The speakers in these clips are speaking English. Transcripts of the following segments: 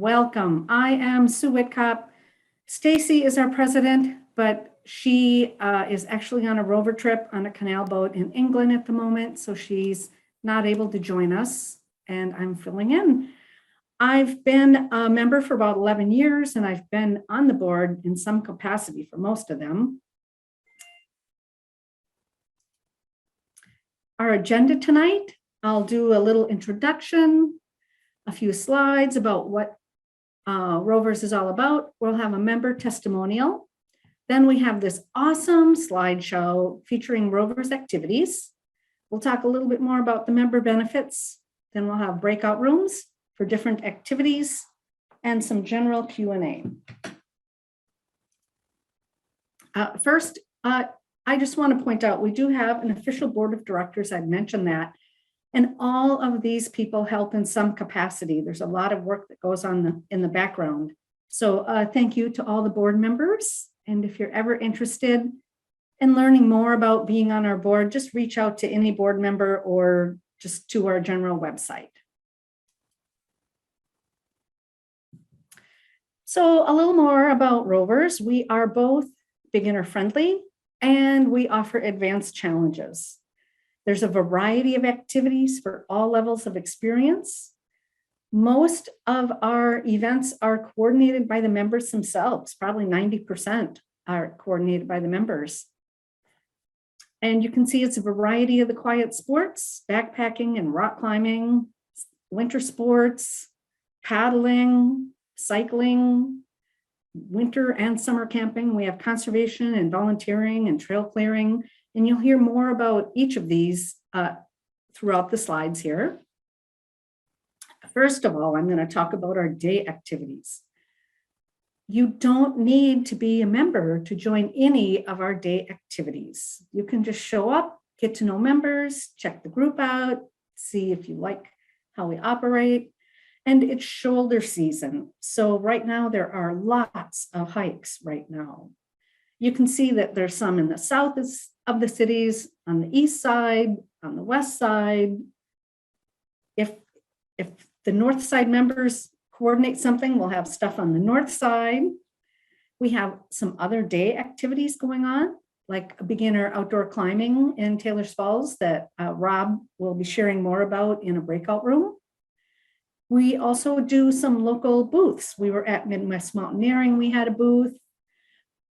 welcome. I am Sue Whitcop. Stacy is our president, but she is actually on a rover trip on a canal boat in England at the moment, so she's not able to join us, and I'm filling in. I've been a member for about 11 years, and I've been on the board in some capacity for most of them. Our agenda tonight, I'll do a little introduction, a few slides about what Rovers is all about. We'll have a member testimonial. Then we have this awesome slideshow featuring Rovers activities. We'll talk a little bit more about the member benefits. Then we'll have breakout rooms for different activities and some general Q&A. First, I just want to point out, we do have an official board of directors. I'd mentioned that. And all of these people help in some capacity. There's a lot of work that goes on in the background. So thank you to all the board members. And if you're ever interested in learning more about being on our board, just reach out to any board member or just to our general website. So a little more about Rovers. We are both beginner friendly and we offer advanced challenges. There's a variety of activities for all levels of experience. Most of our events are coordinated by the members themselves. Probably 90% are coordinated by the members. And you can see it's a variety of the quiet sports, backpacking and rock climbing, winter sports, paddling, cycling, winter and summer camping. We have conservation and volunteering and trail clearing. And you'll hear more about each of these throughout the slides here. First of all, I'm going to talk about our day activities. You don't need to be a member to join any of our day activities. You can just show up, get to know members, check the group out, see if you like how we operate. And it's shoulder season. So right now there are lots of hikes right now. You can see that there's some in the south of the cities, on the east side, on the west side. If the north side members coordinate something, we'll have stuff on the north side. We have some other day activities going on, like a beginner outdoor climbing in Taylor's Falls that Rob will be sharing more about in a breakout room. We also do some local booths. We were at Midwest Mountaineering, we had a booth.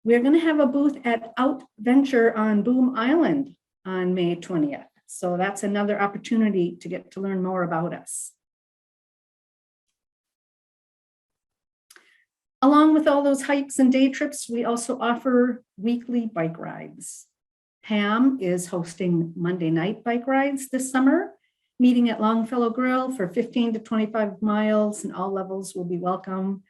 We're going to have a booth at Outventure on Boom Island on May 20th. So that's another opportunity to get to learn more about us. Along with all those hikes and day trips, we also offer weekly bike rides. Pam is hosting Monday night bike rides this summer, meeting at Longfellow Grill for 15 to 25 miles, and all levels will be welcome.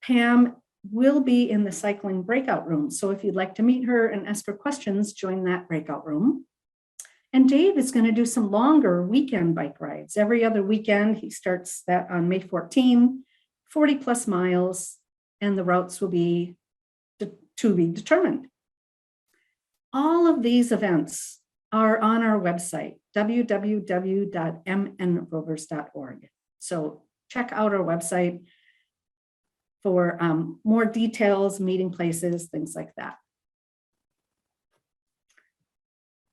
Pam will be in the cycling breakout room. So if you'd like to meet her and ask her questions, join that breakout room. And Dave is going to do some longer weekend bike rides. Every other weekend, he starts that on May 14, 40 plus miles, and the routes will be to be determined. All of these events are on our website, www.mnrovers.org. So check out our website for more details, meeting places, things like that.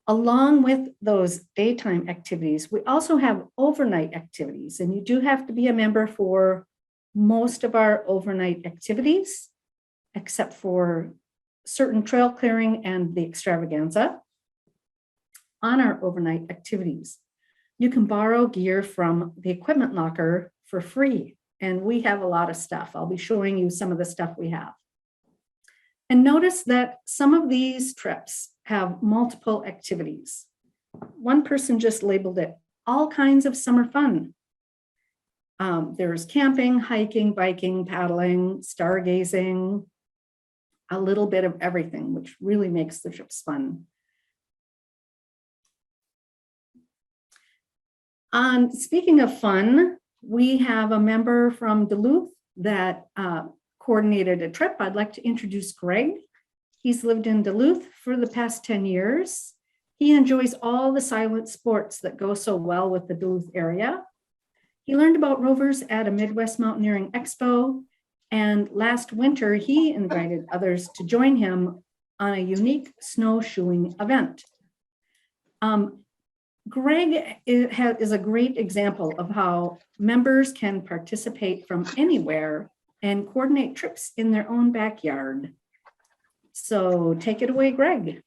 Along with those daytime activities, we also have overnight activities, and you do have to be a member for most of our overnight activities, except for certain trail clearing and the extravaganza. On our overnight activities, you can borrow gear from the equipment locker for free. And we have a lot of stuff. I'll be showing you some of the stuff we have. And notice that some of these trips have multiple activities. One person just labeled it all kinds of summer fun. There's camping, hiking, biking, paddling, stargazing, a little bit of everything, which really makes the trips fun. Speaking of fun, we have a member from Duluth that coordinated a trip. I'd like to introduce Greg. He's lived in Duluth for the past 10 years. He enjoys all the silent sports that go so well with the Duluth area. He learned about rovers at a Midwest Mountaineering Expo, and last winter he invited others to join him on a unique snowshoeing event. Greg is a great example of how members can participate from anywhere and coordinate trips in their own backyard. So take it away, Greg.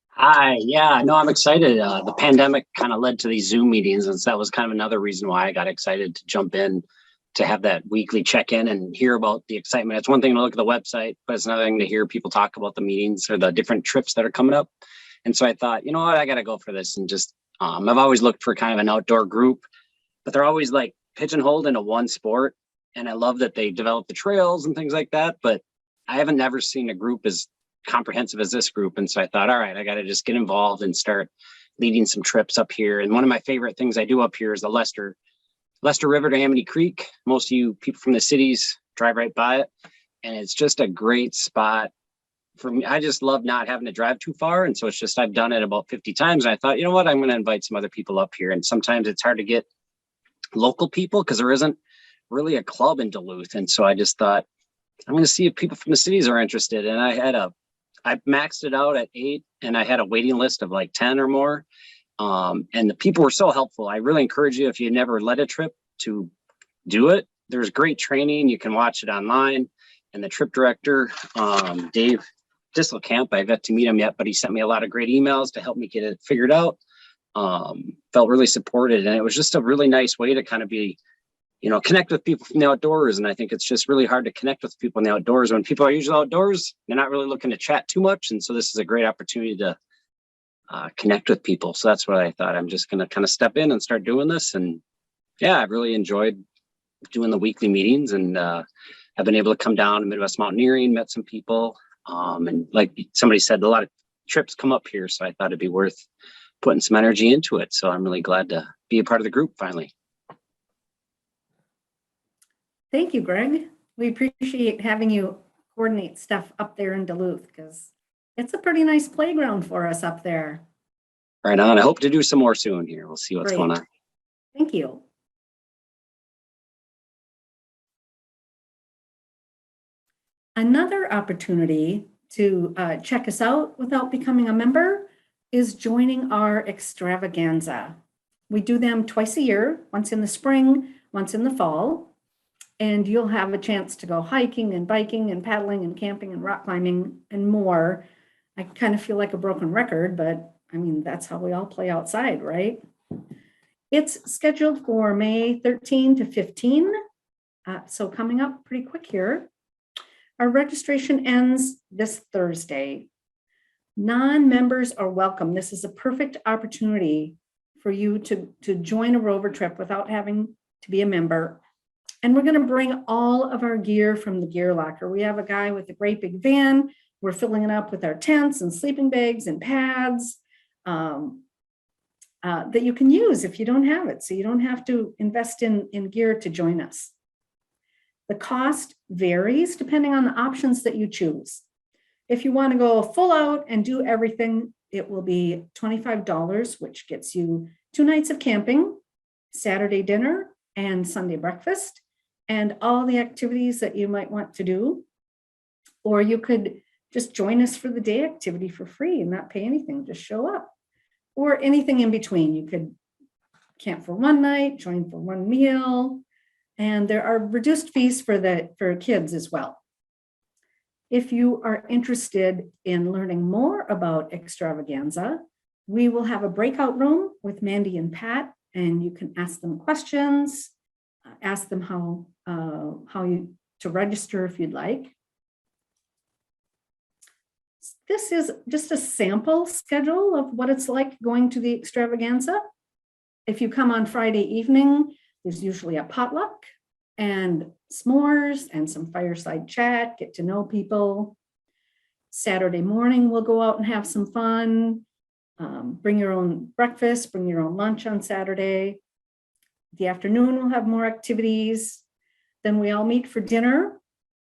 Hi, yeah, no, I'm excited. The pandemic kind of led to these Zoom meetings, and so that was kind of another reason why I got excited to jump in to have that weekly check-in and hear about the excitement. It's one thing to look at the website, but it's another thing to hear people talk about the meetings or the different trips that are coming up. And so I thought, you know what, I got to go for this. And just, I've always looked for kind of an outdoor group, but they're always like pigeonholed into one sport. And I love that they develop the trails and things like that, but I haven't never seen a group as comprehensive as this group. And so I thought, all right, I got to just get involved and start leading some trips up here. And one of my favorite things I do up here is the Lester River to Amity Creek. Most of you people from the cities drive right by it. And it's just a great spot for me. I just love not having to drive too far. And so it's just, I've done it about 50 times. And I thought, you know what, I'm going to invite some other people up here. And sometimes it's hard to get local people because there isn't really a club in Duluth. And so I just thought, I'm going to see if people from the cities are interested. And I maxed it out at 8, and I had a waiting list of like 10 or more. And the people were so helpful. I really encourage you, if you never led a trip, to do it. There's great training. You can watch it online. And the trip director, Dave Disselkamp, I've yet to meet him yet, but he sent me a lot of great emails to help me get it figured out. Felt really supported. And it was just a really nice way to kind of be, connect with people from the outdoors. And I think it's just really hard to connect with people in the outdoors. When people are usually outdoors, they're not really looking to chat too much. And so this is a great opportunity to connect with people. So that's what I thought. I'm just going to kind of step in and start doing this. And yeah, I've really enjoyed doing the weekly meetings, and I've been able to come down to Midwest Mountaineering, met some people. And like somebody said, a lot of trips come up here. So I thought it'd be worth putting some energy into it. So I'm really glad to be a part of the group finally. Thank you, Greg. We appreciate having you coordinate stuff up there in Duluth because it's a pretty nice playground for us up there. Right on. I hope to do some more soon here. We'll see what's going on. Thank you. Another opportunity to check us out without becoming a member is joining our extravaganza. We do them twice a year, once in the spring, once in the fall. And you'll have a chance to go hiking and biking and paddling and camping and rock climbing and more. I kind of feel like a broken record, but I mean, that's how we all play outside, right? It's scheduled for May 13 to 15. So coming up pretty quick here. Our registration ends this Thursday. Non-members are welcome. This is a perfect opportunity for you to join a rover trip without having to be a member. And we're going to bring all of our gear from the gear locker. We have a guy with a great big van. We're filling it up with our tents and sleeping bags and pads that you can use if you don't have it. So you don't have to invest in gear to join us. The cost varies depending on the options that you choose. If you want to go full out and do everything, it will be $25, which gets you 2 nights of camping, Saturday dinner, and Sunday breakfast, and all the activities that you might want to do. Or you could just join us for the day activity for free and not pay anything, just show up. Or anything in between. You could camp for 1 night, join for 1 meal, and there are reduced fees for kids as well. If you are interested in learning more about extravaganza, we will have a breakout room with Mandy and Pat, and you can ask them questions, ask them how to register if you'd like. This is just a sample schedule of what it's like going to the extravaganza. If you come on Friday evening, there's usually a potluck and s'mores and some fireside chat, get to know people. Saturday morning, we'll go out and have some fun. Bring your own breakfast, bring your own lunch on Saturday. The afternoon, we'll have more activities. Then we all meet for dinner.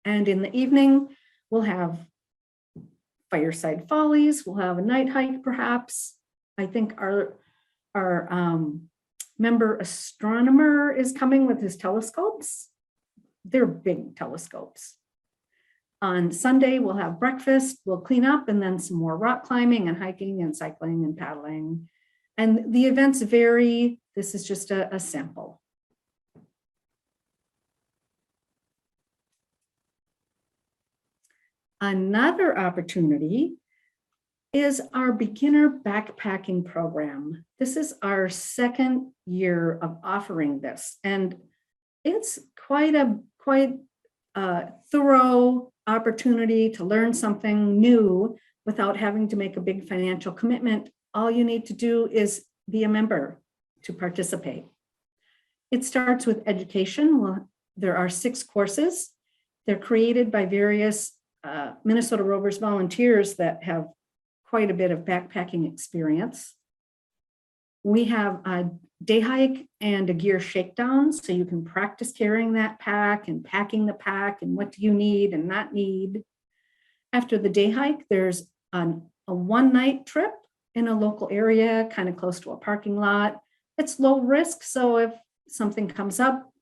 And in the evening, we'll have fireside follies. We'll have a night hike, perhaps. I think our member astronomer is coming with his telescopes. They're big telescopes. On Sunday, we'll have breakfast, we'll clean up, and then some more rock climbing and hiking and cycling and paddling. And the events vary. This is just a sample. Another opportunity is our beginner backpacking program. This is our second year of offering this, and it's quite a thorough opportunity to learn something new without having to make a big financial commitment. All you need to do is be a member to participate. It starts with education. Well, there are 6 courses. They're created by various Minnesota Rovers volunteers that have quite a bit of backpacking experience. We have a day hike and a gear shakedown, so you can practice carrying that pack and packing the pack and what do you need and not need. After the day hike, there's a one-night trip in a local area, kind of close to a parking lot. It's low risk, so if something comes up,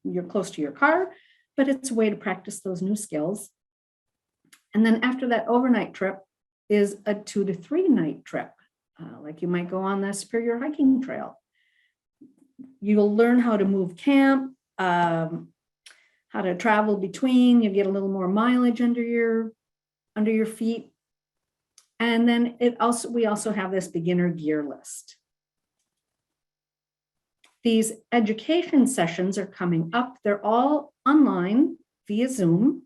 you're close to your car, but it's a way to practice those new skills. And then after that overnight trip is a 2 to 3 night trip, like you might go on the Superior Hiking Trail. You'll learn how to move camp, how to travel between. You get a little more mileage under your feet. And then we also have this beginner gear list. These education sessions are coming up. They're all online via Zoom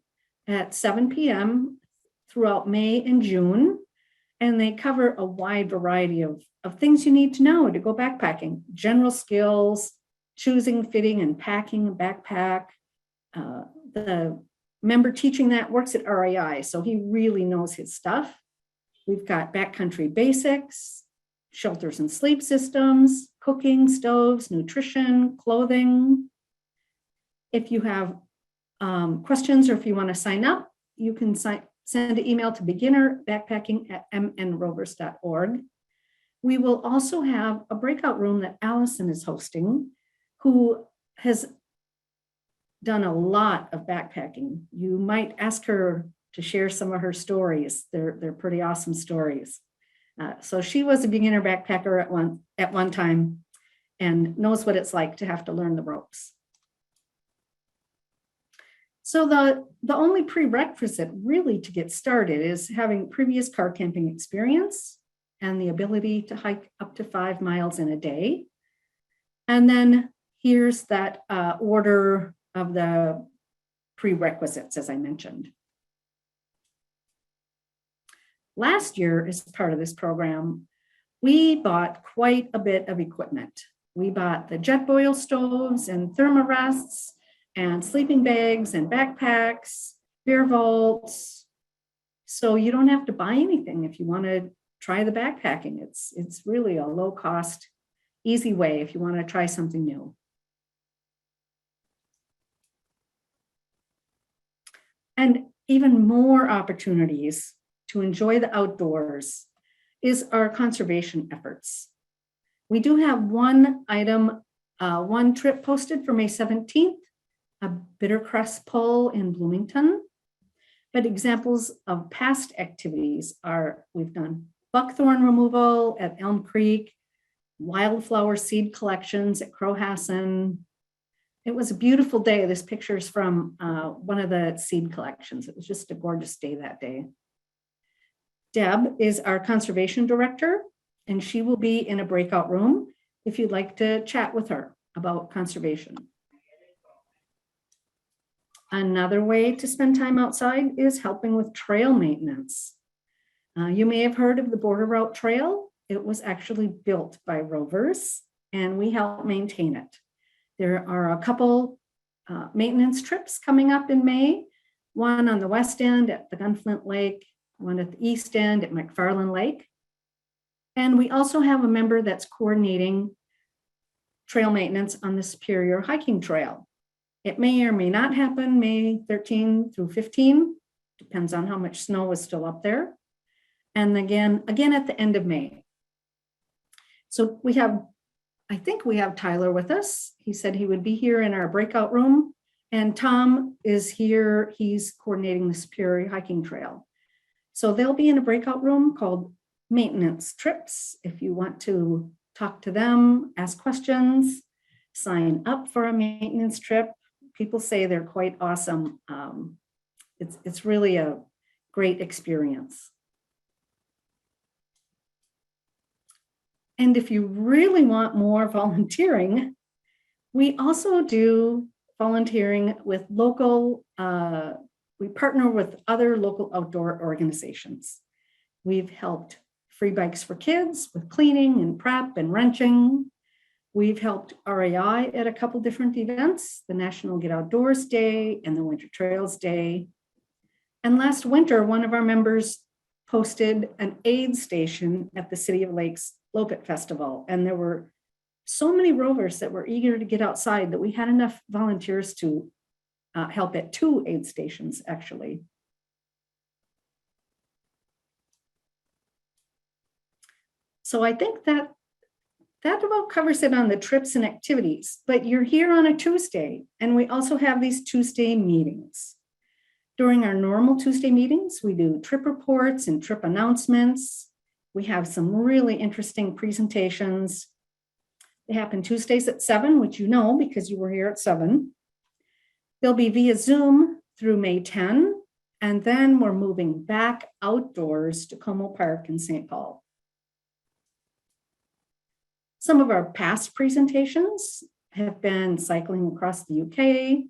at 7 p.m. throughout May and June. And they cover a wide variety of things you need to know to go backpacking. General skills, choosing, fitting, and packing a backpack. The member teaching that works at REI, so he really knows his stuff. We've got backcountry basics, shelters and sleep systems, cooking, stoves, nutrition, clothing. If you have questions or if you want to sign up, you can send an email to beginnerbackpacking@mnrovers.org. We will also have a breakout room that Allison is hosting, who has done a lot of backpacking. You might ask her to share some of her stories. They're pretty awesome stories. So she was a beginner backpacker at one time and knows what it's like to have to learn the ropes. So the only prerequisite really to get started is having previous car camping experience and the ability to hike up to 5 miles in a day. And then here's that order of the prerequisites, as I mentioned. Last year, as part of this program, we bought quite a bit of equipment. We bought the jet boil stoves and thermarests and sleeping bags and backpacks, beer vaults. So you don't have to buy anything if you want to try the backpacking. It's really a low cost, easy way if you want to try something new. And even more opportunities to enjoy the outdoors is our conservation efforts. We do have one trip posted for May 17th, a bittercress pull in Bloomington. But examples of past activities are, we've done buckthorn removal at Elm Creek, wildflower seed collections at Crowhassan. It was a beautiful day. This picture is from one of the seed collections. It was just a gorgeous day that day. Deb is our conservation director, and she will be in a breakout room if you'd like to chat with her about conservation. Another way to spend time outside is helping with trail maintenance. You may have heard of the Border Route Trail. It was actually built by Rovers, and we help maintain it. There are a couple maintenance trips coming up in May, one on the west end at the Gunflint Lake, one at the east end at McFarland Lake. And we also have a member that's coordinating trail maintenance on the Superior Hiking Trail. It may or may not happen May 13 through 15, depends on how much snow is still up there. And again at the end of May. So we have I think we have Tyler with us. He said he would be here in our breakout room. And Tom is here. He's coordinating the Superior Hiking Trail. So they'll be in a breakout room called Maintenance Trips. If you want to talk to them, ask questions, sign up for a maintenance trip. People say they're quite awesome. It's really a great experience. And if you really want more volunteering, we also do volunteering with local, we partner with other local outdoor organizations. We've helped Free Bikes for Kids with cleaning and prep and wrenching. We've helped RAI at a couple different events, the National Get Outdoors Day and the Winter Trails Day. And last winter, one of our members posted an aid station at the City of Lakes Lopet Festival. And there were so many rovers that were eager to get outside that we had enough volunteers to help at 2 aid stations, actually. So I think that about covers it on the trips and activities, but you're here on a Tuesday, and we also have these Tuesday meetings. During our normal Tuesday meetings, we do trip reports and trip announcements. We have some really interesting presentations. They happen Tuesdays at 7, which you know because you were here at 7. They'll be via Zoom through May 10, and then we're moving back outdoors to Como Park in St. Paul. Some of our past presentations have been cycling across the UK,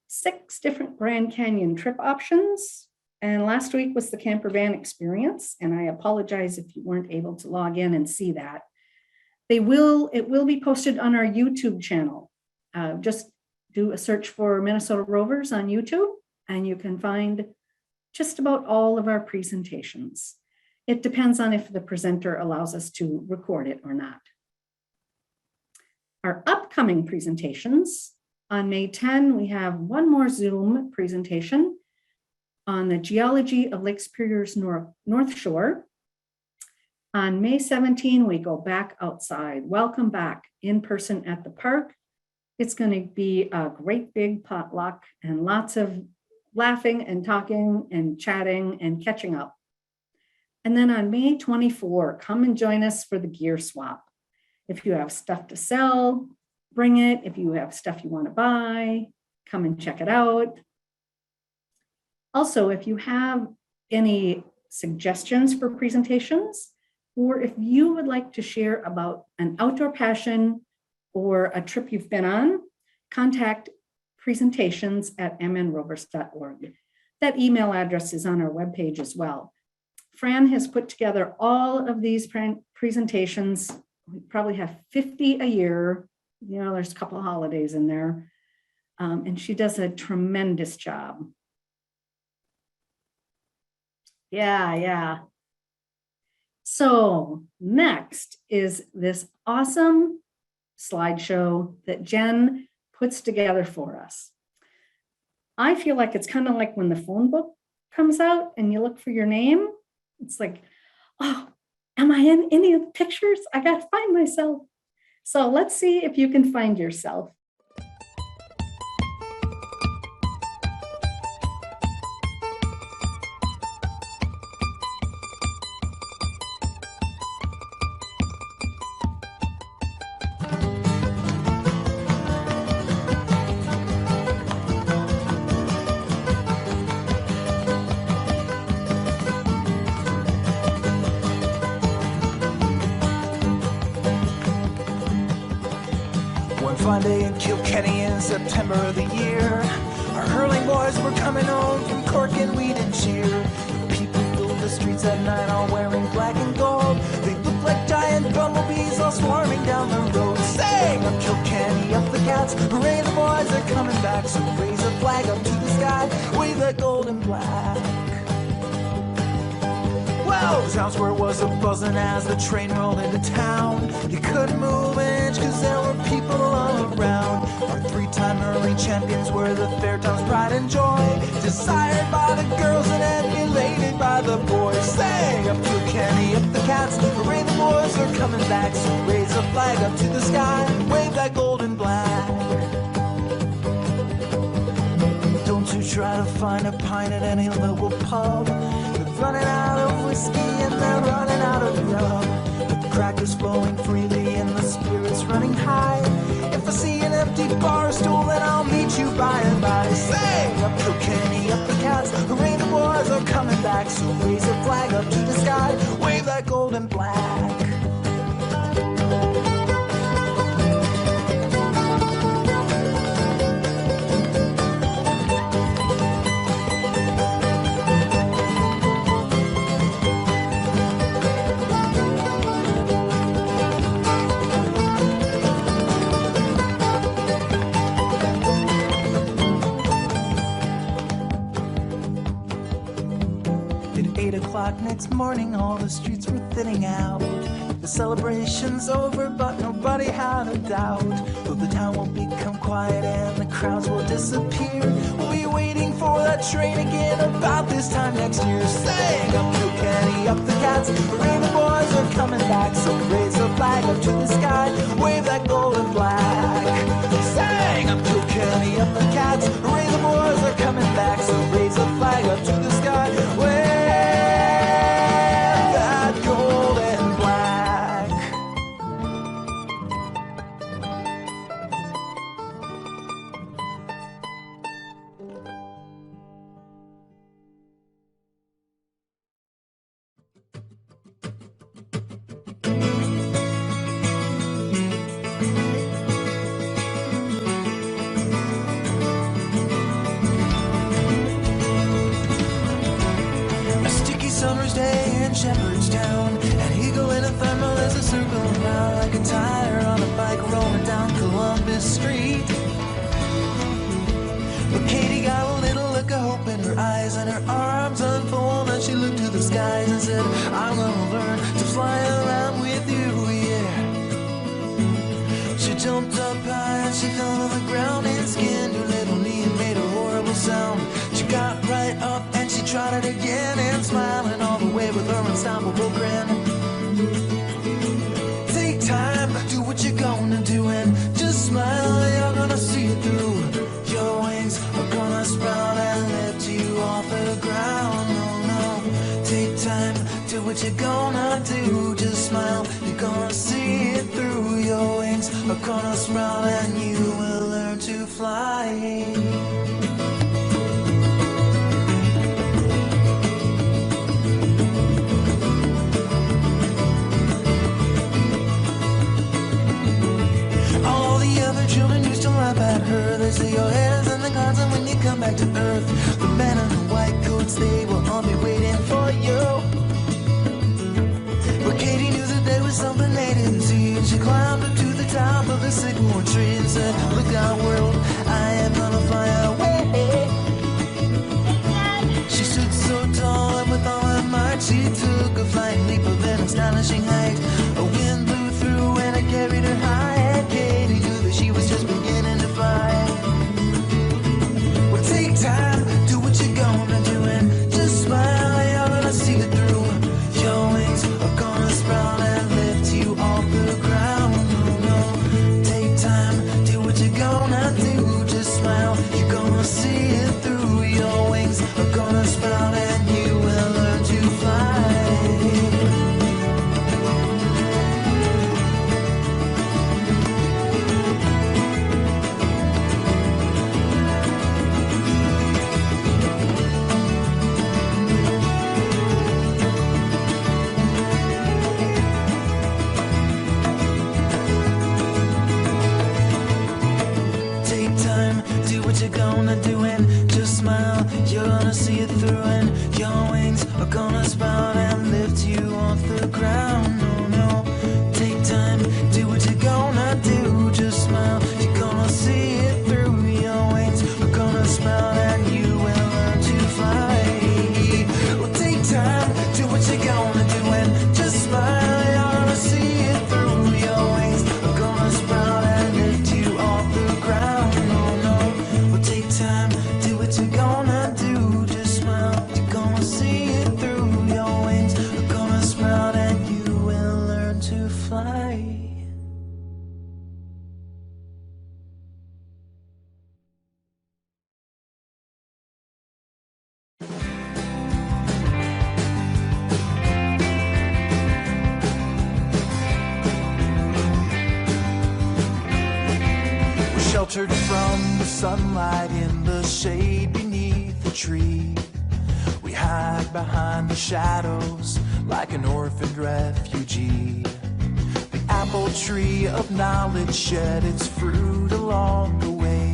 6 different Grand Canyon trip options, and last week was the camper van experience, and I apologize if you weren't able to log in and see that. It will be posted on our YouTube channel. Just do a search for Minnesota Rovers on YouTube, and you can find just about all of our presentations. It depends on if the presenter allows us to record it or not. Our upcoming presentations, on May 10, we have one more Zoom presentation on the geology of Lake Superior's North Shore. On May 17, we go back outside. Welcome back in person at the park. It's going to be a great big potluck and lots of laughing and talking and chatting and catching up. And then on May 24, come and join us for the gear swap. If you have stuff to sell, bring it. If you have stuff you want to buy, come and check it out. Also, if you have any suggestions for presentations, or if you would like to share about an outdoor passion or a trip you've been on, contact presentations@mnrovers.org. That email address is on our webpage as well. Fran has put together all of these presentations. We probably have 50 a year. You know, there's a couple of holidays in there. And she does a tremendous job. Yeah. So next is this awesome slideshow that Jen puts together for us. I feel like it's kind of like when the phone book comes out and you look for your name. It's like, oh, am I in any of the pictures? I got to find myself. So let's see if you can find yourself. Fun day in Kilkenny in September of the year. Our hurling boys were coming home from Cork and we did cheer. People filled the streets at night all wearing black and gold. They looked like giant bumblebees all swarming down the road. Sing up Kilkenny, up the Cats, hooray the boys are coming back. So raise a flag up to the sky, wave that gold and black. Well, the town square was a-buzzing as the train rolled into town. You couldn't move an inch cause there were people all around. Our 3-time hurling champions were the Fairtown's pride and joy, desired by the girls and emulated by the boys. Sing up Kilkenny, up the Cats, hooray the boys are coming back. So raise a a flag up to the sky, wave that golden flag. Don't you try to find a pint at any local pub. They're running out of whiskey and they're running out of love. The crack is flowing freely and the spirit's running high. If I see an empty bar stool, then I'll meet you by and by. Say, up Kilkenny, up the cats, hooray, the boys are coming back. So raise a flag up to the sky, wave that golden flag. Next morning, all the streets were thinning out. The celebration's over, but nobody had a doubt. Though the town will become quiet and the crowds will disappear, we'll be waiting for that train again about this time next year. Sing up Kilkenny, up the cats, hooray, the boys are coming back. So raise a flag up to the sky, wave that golden flag. Sing up Kilkenny, up the cats, hooray, the boys are coming back. So raise a flag up to the sky, wave summer's day in Shepherdstown. An eagle in a thermal is a circle around like a tire on a bike rolling down Columbus Street. But Katie got a little look of hope in her eyes and her arms unfold and she looked to the skies and said, I'm gonna learn to fly around with you, yeah. She jumped up high and she fell on the ground and skinned her little knee and made a horrible sound. She got right up and she tried it again and smiling all the way with her unstoppable grin. Take time, do what you're gonna do and just smile, you're gonna see it through. Your wings are gonna sprout and lift you off the ground. No, no, take time, do what you're gonna do. Just smile, you're gonna see it through. Your wings are gonna sprout and you will learn to fly. Children used to laugh at her. They say your head is in the clouds and when you come back to earth, the men in the white coats, they will all be waiting for you. But Katie knew that there was something they didn't see, and she climbed up to the top of the sycamore tree and said, look out world, I am gonna fly away. She stood so tall and with all her might she took a flying leap of an astonishing height. A wind blew through and it carried her high, and Katie knew that she was just beginning to fly. Well, take time, do what you're gonna do and just smile, you're gonna see it through. Your wings are gonna sprout and lift you off the ground. No, no, take time, do what you're gonna do. Just smile, you're gonna see it through. Your wings are gonna sprout and you will learn to fly. You're gonna do and just smile, you're gonna see it through, and your wings are gonna sprout and lift you off the ground. No, no, take time, do what you're gonna do, just smile, you're gonna see it through. Your wings are gonna sprout and you will learn to fly. Well, take time, do what you're gonna do and just smile, you're gonna see it through. Your wings are gonna sprout and lift you off the ground. Time, do what you're gonna do, just smile, you're gonna see it through. Your wings are gonna sprout and you will learn to fly. sheltered from the sunlight in the shade beneath the tree. We hide behind the shadows like an orphaned refugee. The apple tree of knowledge shed its fruit along the way.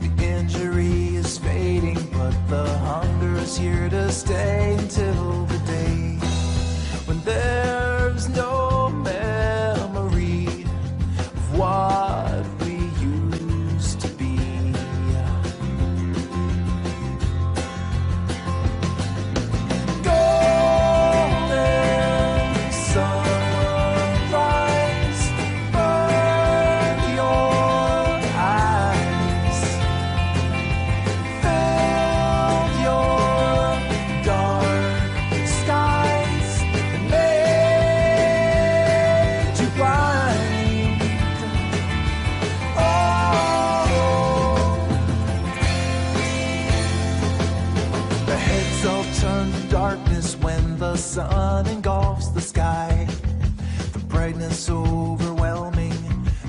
The injury is fading, but the hunger is here to stay until the day when there's no memory of what we used to be. Golden sunrise, burn your eyes, fill your dark skies, and made you blind. Oh, the heads all turn to darkness when the sun engulfs the sky. The brightness overwhelming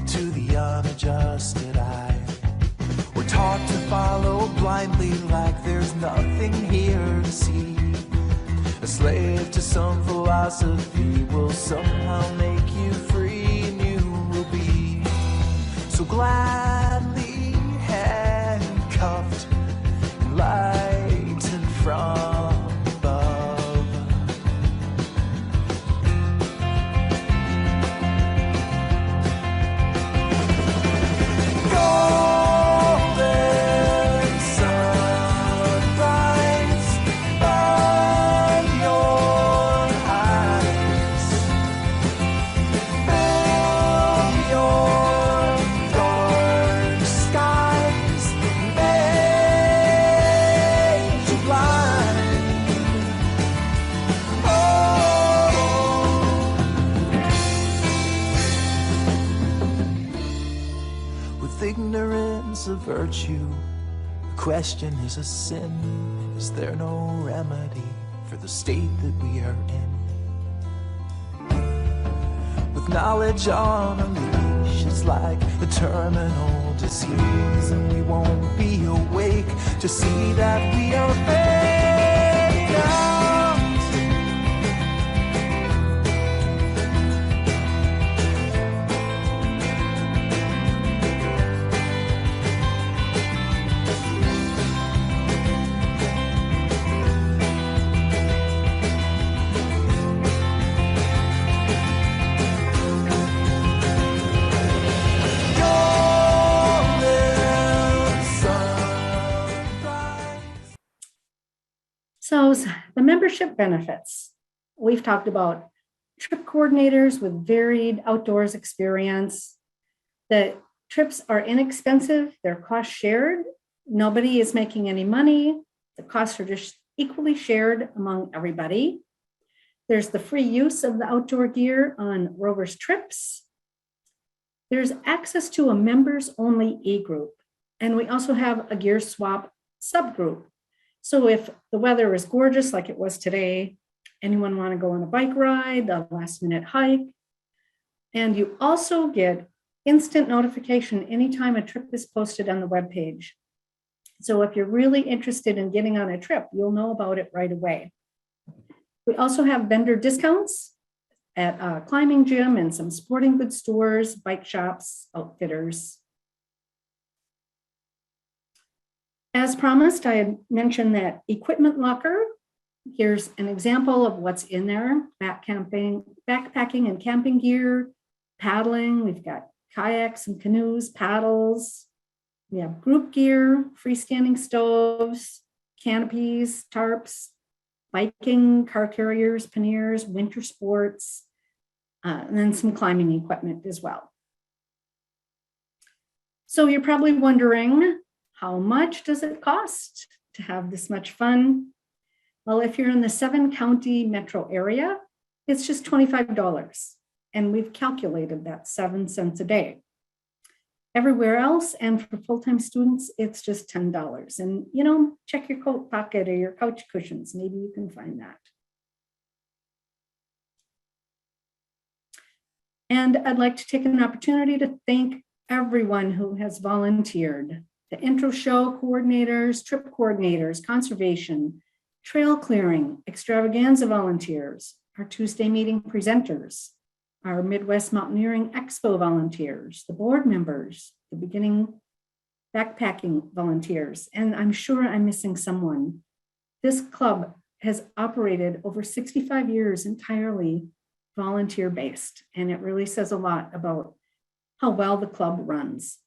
to the unadjusted eye. We're taught to follow blindly like there's nothing here to see. A slave to some philosophy will somehow make you free, and you will be so gladly handcuffed and lightened from above. Golden sunrise, burn your eyes, fill your dark skies, made you blind. Oh, with ignorance a virtue, the question is a sin. Is there no remedy for the state that we are in? With knowledge on a leash, it's like a terminal disease, and we won't be awake to see that we are fading out. Golden sunrise. So the membership benefits. We've talked about trip coordinators with varied outdoors experience. The trips are inexpensive, they're cost shared. Nobody is making any money. The costs are just equally shared among everybody. There's the free use of the outdoor gear on Rovers trips. There's access to a members only e-group. And we also have a gear swap subgroup. So if the weather is gorgeous like it was today, anyone want to go on a bike ride, a last minute hike, and you also get instant notification anytime a trip is posted on the webpage. So if you're really interested in getting on a trip, you'll know about it right away. We also have vendor discounts at a climbing gym and some sporting goods stores, bike shops, outfitters. As promised, I had mentioned that equipment locker. Here's an example of what's in there: backpacking and camping gear, paddling. We've got kayaks and canoes, paddles. We have group gear, freestanding stoves, canopies, tarps, biking, car carriers, panniers, winter sports, and then some climbing equipment as well. So you're probably wondering, how much does it cost to have this much fun? Well, if you're in the 7-county metro area, it's just $25. And we've calculated that 7 cents a day. Everywhere else, and for full-time students, it's just $10. And, you know, check your coat pocket or your couch cushions. Maybe you can find that. And I'd like to take an opportunity to thank everyone who has volunteered. The intro show coordinators, trip coordinators, conservation, trail clearing, extravaganza volunteers, our Tuesday meeting presenters, our Midwest Mountaineering Expo volunteers, the board members, the beginning backpacking volunteers, and I'm sure I'm missing someone. This club has operated over 65 years entirely volunteer-based, and it really says a lot about how well the club runs.